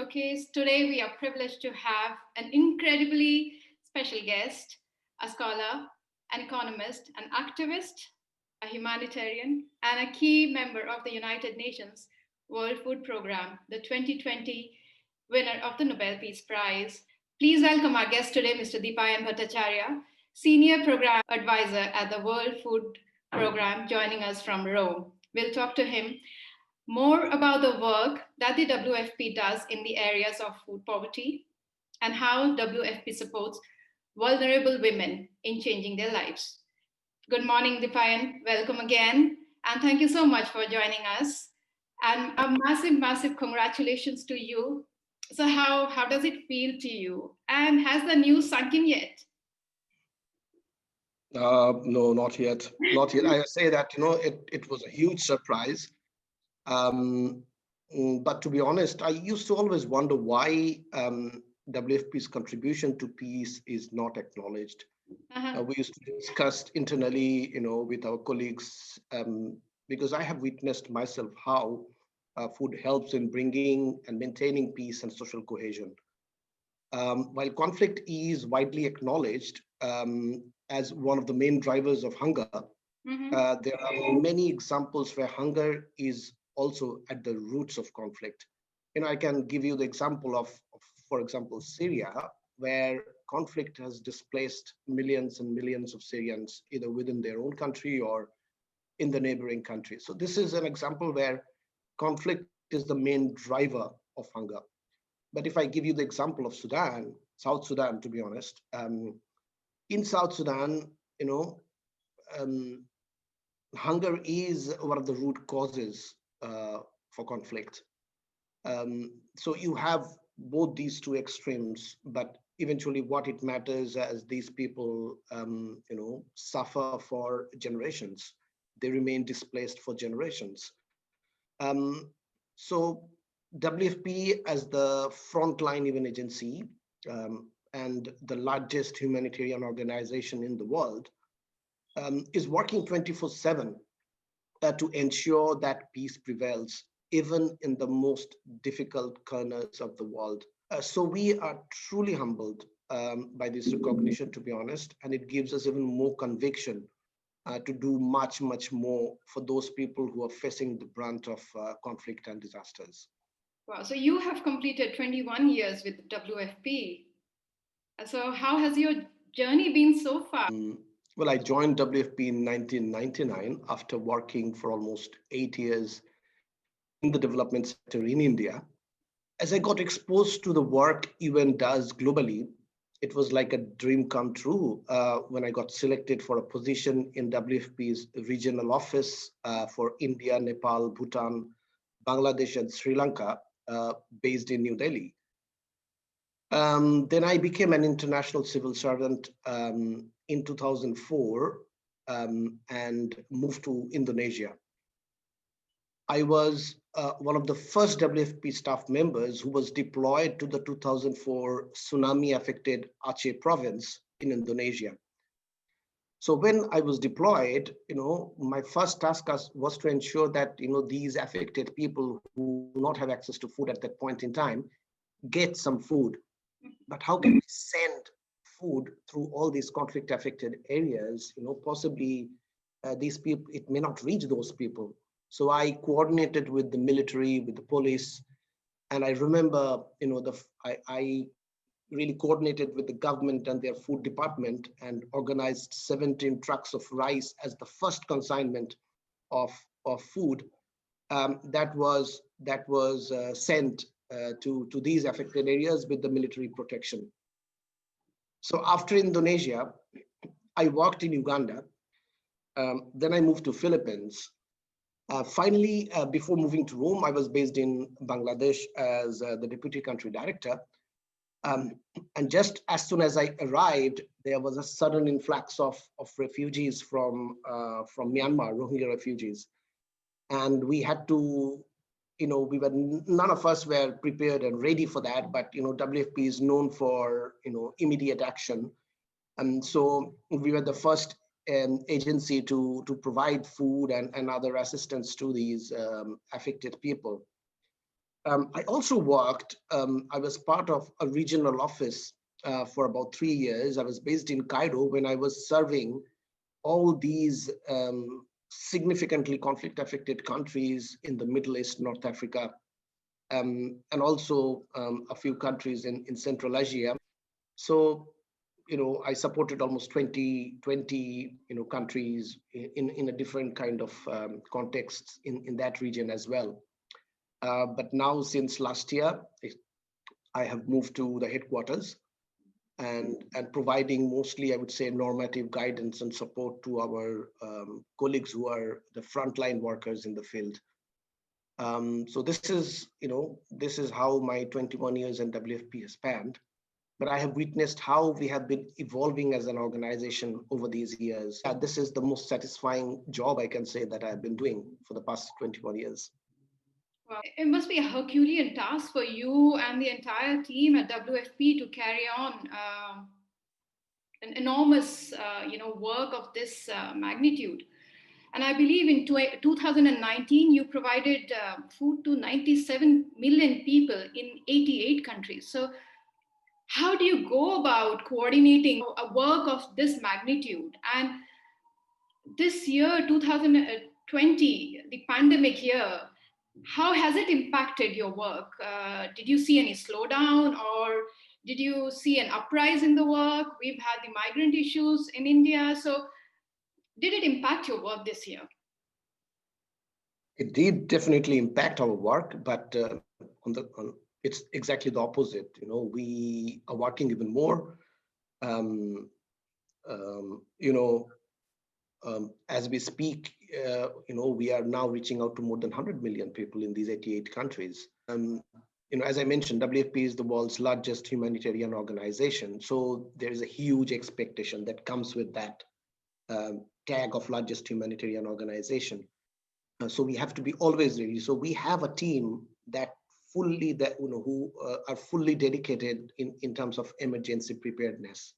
Showcase. Today, we are privileged to have an incredibly special guest, a scholar, an economist, an activist, a humanitarian, and a key member of the United Nations World Food Programme, the 2020 winner of the Nobel Peace Prize. Please welcome our guest today, Mr. Dipayan Bhattacharyya, Senior Program Advisor at the World Food Programme, joining us from Rome. We'll talk to him more about the work that the WFP does in the areas of food poverty and how WFP supports vulnerable women in changing their lives. Good morning, Dipayan. Welcome again. And thank you so much for joining us. And a massive, massive congratulations to you. So how does it feel to you? And has the news sunk in yet? No, not yet. Not yet. I say that, it was a huge surprise. But to be honest, I used to always wonder why WFP's contribution to peace is not acknowledged. We used to discuss internally, with our colleagues, because I have witnessed myself how food helps in bringing and maintaining peace and social cohesion. While conflict is widely acknowledged as one of the main drivers of hunger, there are many examples where hunger is also at the roots of conflict. I can give you the example of, for example, Syria, where conflict has displaced millions and millions of Syrians, either within their own country or in the neighboring country. So this is an example where conflict is the main driver of hunger. But if I give you the example of Sudan, South Sudan, to be honest, in South Sudan, hunger is one of the root causes for conflict. So you have both these two extremes, but eventually what it matters as these people, suffer for generations. They remain displaced for generations. So WFP as the frontline even agency and the largest humanitarian organization in the world is working 24/7 to ensure that peace prevails, even in the most difficult corners of the world. So we are truly humbled by this recognition, to be honest, and it gives us even more conviction to do much, much more for those people who are facing the brunt of conflict and disasters. Wow, so you have completed 21 years with WFP. So how has your journey been so far? Well, I joined WFP in 1999 after working for almost 8 years in the development sector in India. As I got exposed to the work UN does globally, it was like a dream come true when I got selected for a position in WFP's regional office for India, Nepal, Bhutan, Bangladesh, and Sri Lanka, based in New Delhi. Then I became an international civil servant in 2004 and moved to Indonesia. I was one of the first WFP staff members who was deployed to the 2004 tsunami-affected Aceh province in Indonesia. So when I was deployed, my first task was to ensure that these affected people who do not have access to food at that point in time get some food. But how can we send food through all these conflict-affected areas? Possibly these people, it may not reach those people. So I coordinated with the military, with the police, and I remember, I really coordinated with the government and their food department and organized 17 trucks of rice as the first consignment of food that was sent to these affected areas with the military protection. So after Indonesia, I worked in Uganda. Then I moved to Philippines. Finally, before moving to Rome, I was based in Bangladesh as the deputy country director. And just as soon as I arrived, there was a sudden influx of refugees from Myanmar, Rohingya refugees. And we had to, none of us were prepared and ready for that, but, WFP is known for, immediate action. And so we were the first agency to provide food and other assistance to these affected people. I also worked, I was part of a regional office for about 3 years. I was based in Cairo when I was serving all these significantly conflict affected countries in the Middle East, North Africa, and also a few countries in Central Asia. So, I supported almost 20 countries in a different kind of contexts in that region as well. But now, since last year, I have moved to the headquarters and providing mostly, I would say, normative guidance and support to our colleagues who are the frontline workers in the field. So this is how my 21 years in WFP has spanned. But I have witnessed how we have been evolving as an organization over these years. This is the most satisfying job I can say that I've been doing for the past 21 years. Wow. It must be a Herculean task for you and the entire team at WFP to carry on an enormous, work of this magnitude. And I believe in 2019, you provided food to 97 million people in 88 countries. So how do you go about coordinating a work of this magnitude? And this year, 2020, the pandemic year, how has it impacted your work? Did you see any slowdown, or did you see an uprise in the work? We've had the migrant issues in India. So did it impact your work this year? It did definitely impact our work, but it's exactly the opposite. We are working even more. Um, as we speak, we are now reaching out to more than 100 million people in these 88 countries. As I mentioned, WFP is the world's largest humanitarian organization. So there is a huge expectation that comes with that tag of largest humanitarian organization. So we have to be always ready. So we have a team that who are fully dedicated in terms of emergency preparedness.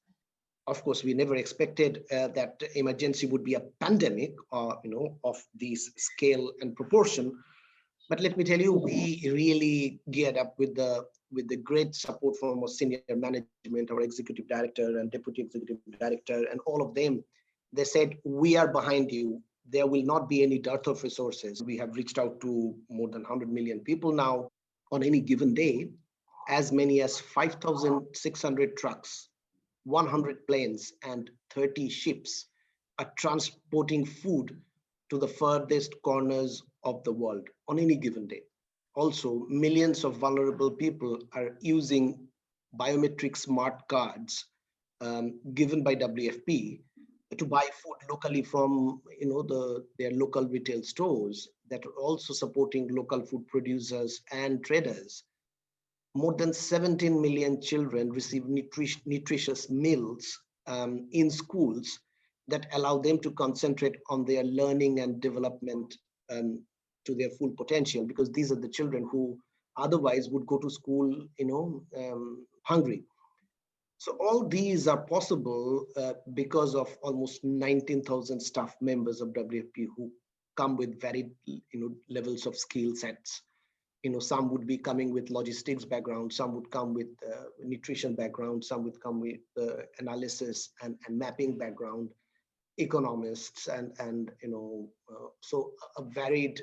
Of course, we never expected that emergency would be a pandemic, of this scale and proportion. But let me tell you, we really geared up with the great support from our senior management, our executive director and deputy executive director, and all of them. They said, we are behind you. There will not be any dearth of resources. We have reached out to more than 100 million people now. On any given day, as many as 5,600 trucks, 100 planes, and 30 ships are transporting food to the furthest corners of the world on any given day. Also, millions of vulnerable people are using biometric smart cards given by WFP to buy food locally from their local retail stores that are also supporting local food producers and traders. More than 17 million children receive nutritious meals in schools that allow them to concentrate on their learning and development to their full potential, because these are the children who otherwise would go to school hungry. So all these are possible because of almost 19,000 staff members of WFP who come with varied levels of skill sets. Some would be coming with logistics background, some would come with nutrition background, some would come with analysis and mapping background, economists, and so a varied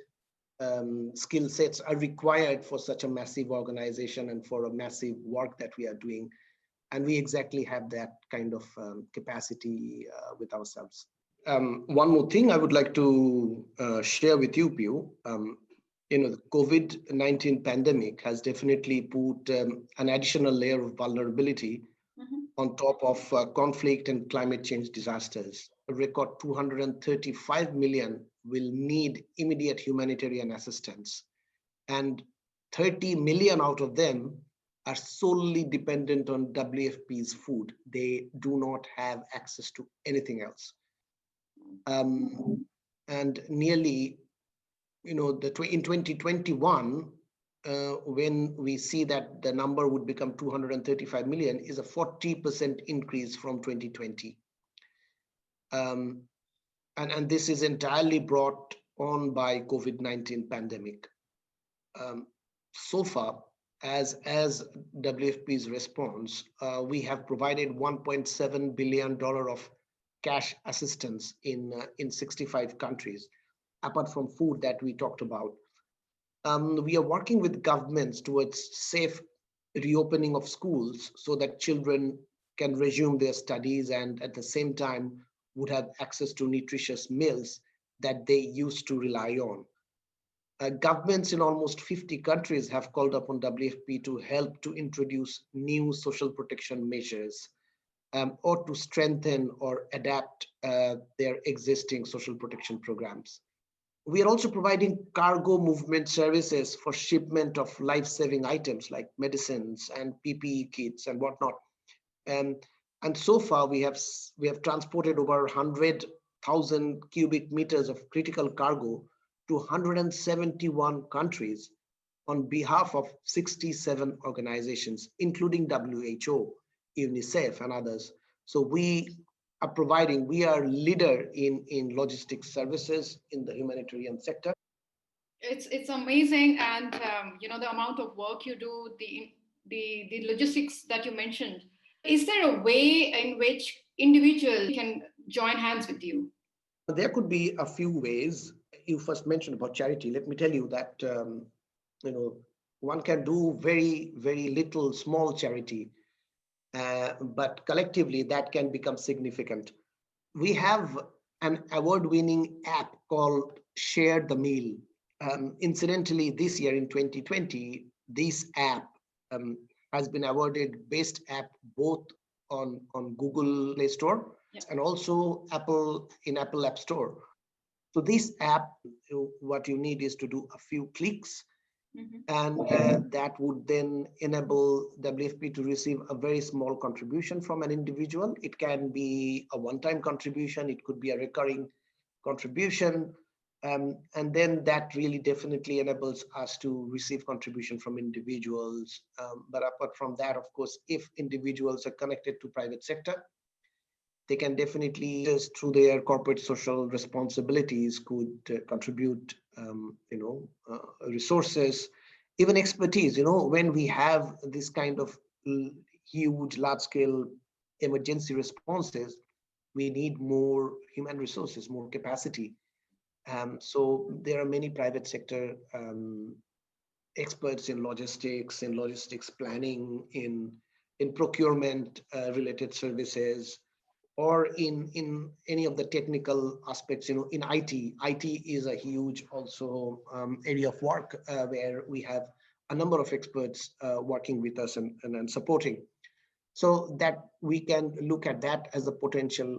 skill sets are required for such a massive organization and for a massive work that we are doing. And we exactly have that kind of capacity with ourselves. One more thing I would like to share with you, Piyu. The COVID-19 pandemic has definitely put an additional layer of vulnerability on top of conflict and climate change disasters. A record 235 million will need immediate humanitarian assistance, and 30 million out of them are solely dependent on WFP's food. They do not have access to anything else. And nearly, in 2021, when we see that the number would become 235 million, is a 40% increase from 2020. And this is entirely brought on by COVID-19 pandemic. So far, as WFP's response, we have provided $1.7 billion of cash assistance in 65 countries, apart from food that we talked about. We are working with governments towards safe reopening of schools so that children can resume their studies and at the same time would have access to nutritious meals that they used to rely on. Governments in almost 50 countries have called upon WFP to help to introduce new social protection measures, or to strengthen or adapt their existing social protection programs. We are also providing cargo movement services for shipment of life-saving items like medicines and PPE kits and whatnot. And, and so far, we have transported over 100,000 cubic meters of critical cargo to 171 countries on behalf of 67 organizations, including WHO, UNICEF, and others. So we are leader in logistics services in the humanitarian sector. It's amazing, and the amount of work you do, the logistics that you mentioned. Is there a way in which individuals can join hands with you? There could be a few ways. You first mentioned about charity. Let me tell you that you know one can do very, very little small charity, but collectively that can become significant. We have an award-winning app called Share the Meal. Incidentally, this year in 2020, this app um, has been awarded Best App both on Google Play Store, yeah, and also Apple App Store. So this app, what you need is to do a few clicks, and that would then enable WFP to receive a very small contribution from an individual. It can be a one-time contribution, it could be a recurring contribution, and then that really definitely enables us to receive contribution from individuals. But apart from that, of course, if individuals are connected to private sector, they can definitely, just through their corporate social responsibilities, could contribute, resources, even expertise. When we have this kind of huge, large-scale emergency responses, we need more human resources, more capacity. So there are many private sector experts in logistics planning, in procurement related services, or in any of the technical aspects. In it is a huge also area of work where we have a number of experts working with us and supporting, so that we can look at that as a potential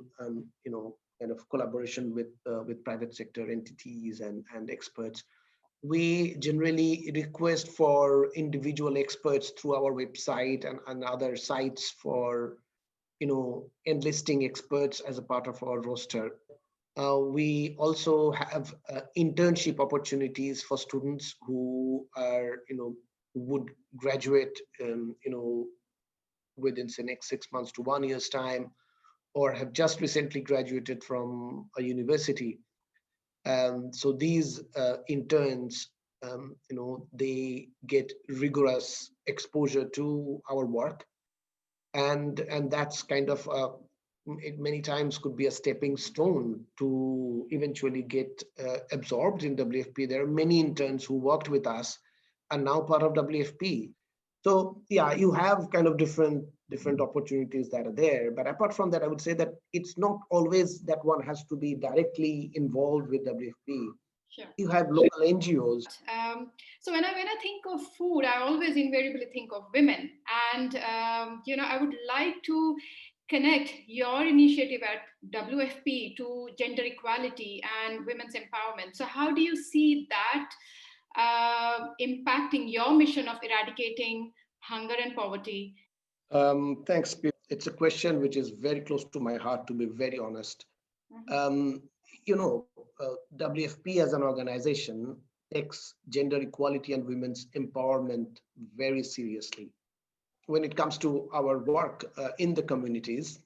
kind of collaboration with private sector entities and experts. We generally request for individual experts through our website and other sites for enlisting experts as a part of our roster. We also have internship opportunities for students who are, would graduate, within the next 6 months to 1 year's time, or have just recently graduated from a university. So these interns, they get rigorous exposure to our work, and that's kind of it many times could be a stepping stone to eventually get absorbed in WFP. There are many interns who worked with us and now part of WFP. So yeah, you have kind of different opportunities that are there. But apart from that, I would say that it's not always that one has to be directly involved with WFP. Sure. You have local NGOs. So when I think of food, I always invariably think of women, and I would like to connect your initiative at WFP to gender equality and women's empowerment. So how do you see that impacting your mission of eradicating hunger and poverty? Thanks, Pip. It's a question which is very close to my heart, to be very honest. Um, WFP as an organization takes gender equality and women's empowerment very seriously. When it comes to our work in the communities,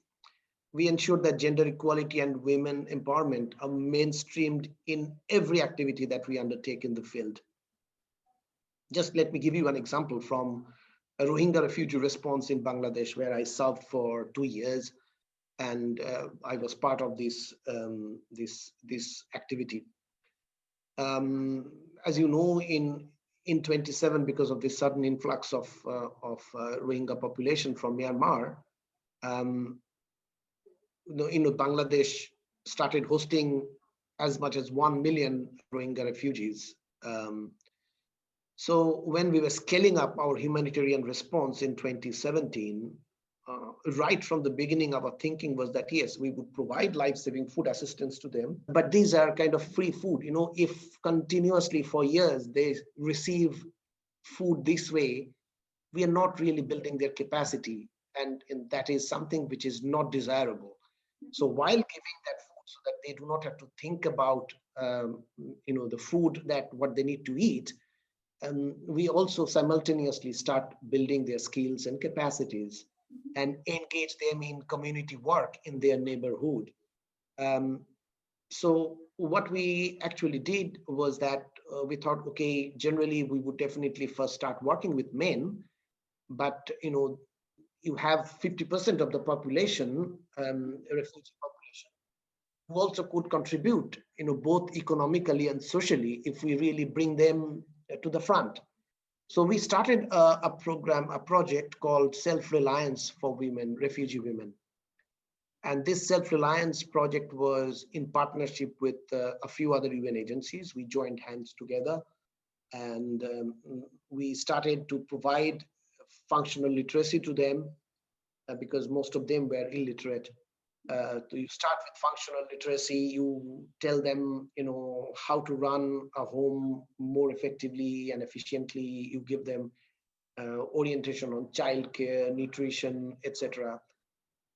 we ensure that gender equality and women empowerment are mainstreamed in every activity that we undertake in the field. Just let me give you an example from a Rohingya refugee response in Bangladesh, where I served for 2 years, and I was part of this activity. As you know, in 27, because of the sudden influx of Rohingya population from Myanmar, um, Bangladesh started hosting as much as 1 million Rohingya refugees. Um, so when we were scaling up our humanitarian response in 2017, right from the beginning, our thinking was that yes, we would provide life-saving food assistance to them, but these are kind of free food. If continuously for years they receive food this way, we are not really building their capacity, and that is something which is not desirable. So while giving that food so that they do not have to think about the food, that what they need to eat, we also simultaneously start building their skills and capacities and engage them in community work in their neighborhood. Um, so what we actually did was that we thought, okay, generally we would definitely first start working with men, but you have 50% of the population, refugee population, who also could contribute, both economically and socially, if we really bring them to the front. So we started a program, a project called Self-Reliance for Women, Refugee Women. And this self-reliance project was in partnership with a few other UN agencies. We joined hands together, and we started to provide functional literacy to them, because most of them were illiterate. So you start with functional literacy. You tell them, how to run a home more effectively and efficiently. You give them orientation on childcare, nutrition, etc.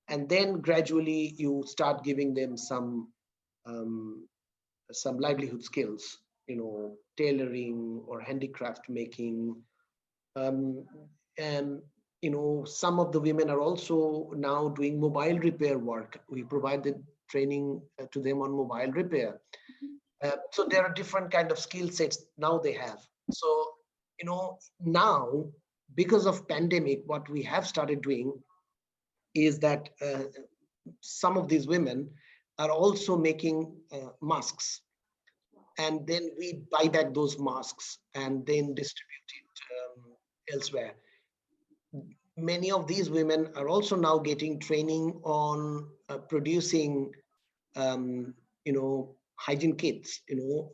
And then gradually you start giving them some livelihood skills, tailoring or handicraft making. Um, and some of the women are also now doing mobile repair work. We provided training to them on mobile repair. So there are different kind of skill sets now they have. So now, because of pandemic, what we have started doing is that some of these women are also making masks, and then we buy back those masks and then distribute it elsewhere. Many of these women are also now getting training on producing, hygiene kits,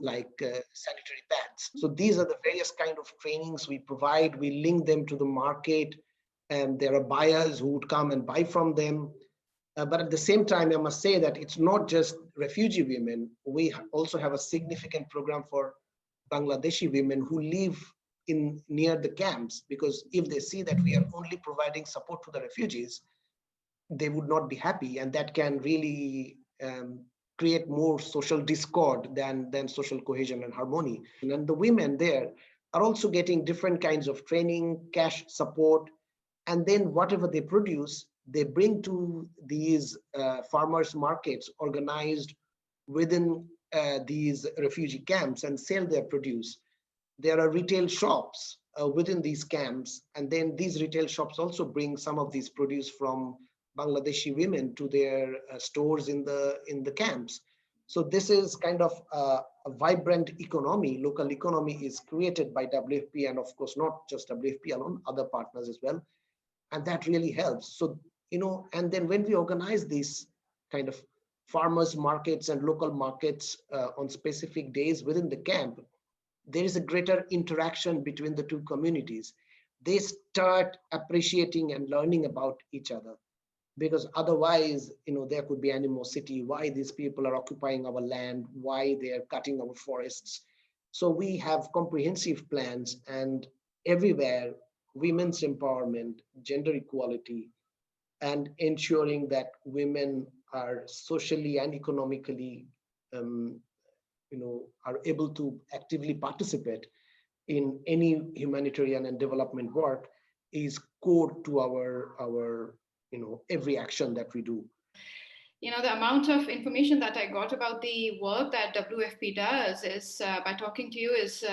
like sanitary pads. So these are the various kind of trainings we provide. We link them to the market, and there are buyers who would come and buy from them. But at the same time, I must say that it's not just refugee women. We also have a significant program for Bangladeshi women who live in near the camps, because if they see that we are only providing support to the refugees, they would not be happy, and that can really create more social discord than social cohesion and harmony. And the women there are also getting different kinds of training, cash support, and then whatever they produce, they bring to these farmers markets organized within these refugee camps and sell their produce. There are retail shops within these camps, and then these retail shops also bring some of these produce from Bangladeshi women to their stores in the camps. So this is kind of a vibrant economy. Local economy is created by WFP, and of course not just WFP alone, other partners as well, and that really helps. So and then when we organize these kind of farmers markets and local markets on specific days within the camp, there is a greater interaction between the two communities. They start appreciating and learning about each other, because otherwise, there could be animosity. Why these people are occupying our land? Why they are cutting our forests? So we have comprehensive plans, and everywhere, women's empowerment, gender equality, and ensuring that women are socially and economically um, are able to actively participate in any humanitarian and development work is core to our every action that we do. The amount of information that I got about the work that WFP does is, by talking to you, is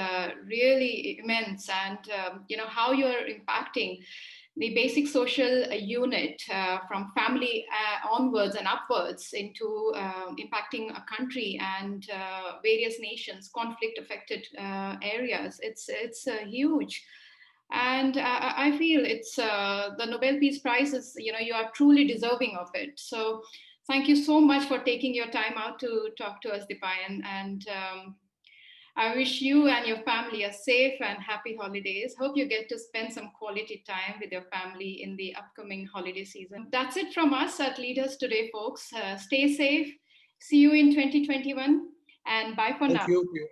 really immense. And, how you're impacting the basic social unit from family onwards and upwards into impacting a country and various nations, conflict affected areas. It's huge. And I feel it's the Nobel Peace Prize is, you are truly deserving of it. So thank you so much for taking your time out to talk to us, Dipayan. And I wish you and your family a safe and happy holidays. Hope you get to spend some quality time with your family in the upcoming holiday season. That's it from us at Leaders Today, folks. Stay safe. See you in 2021. And bye for Thank now. you.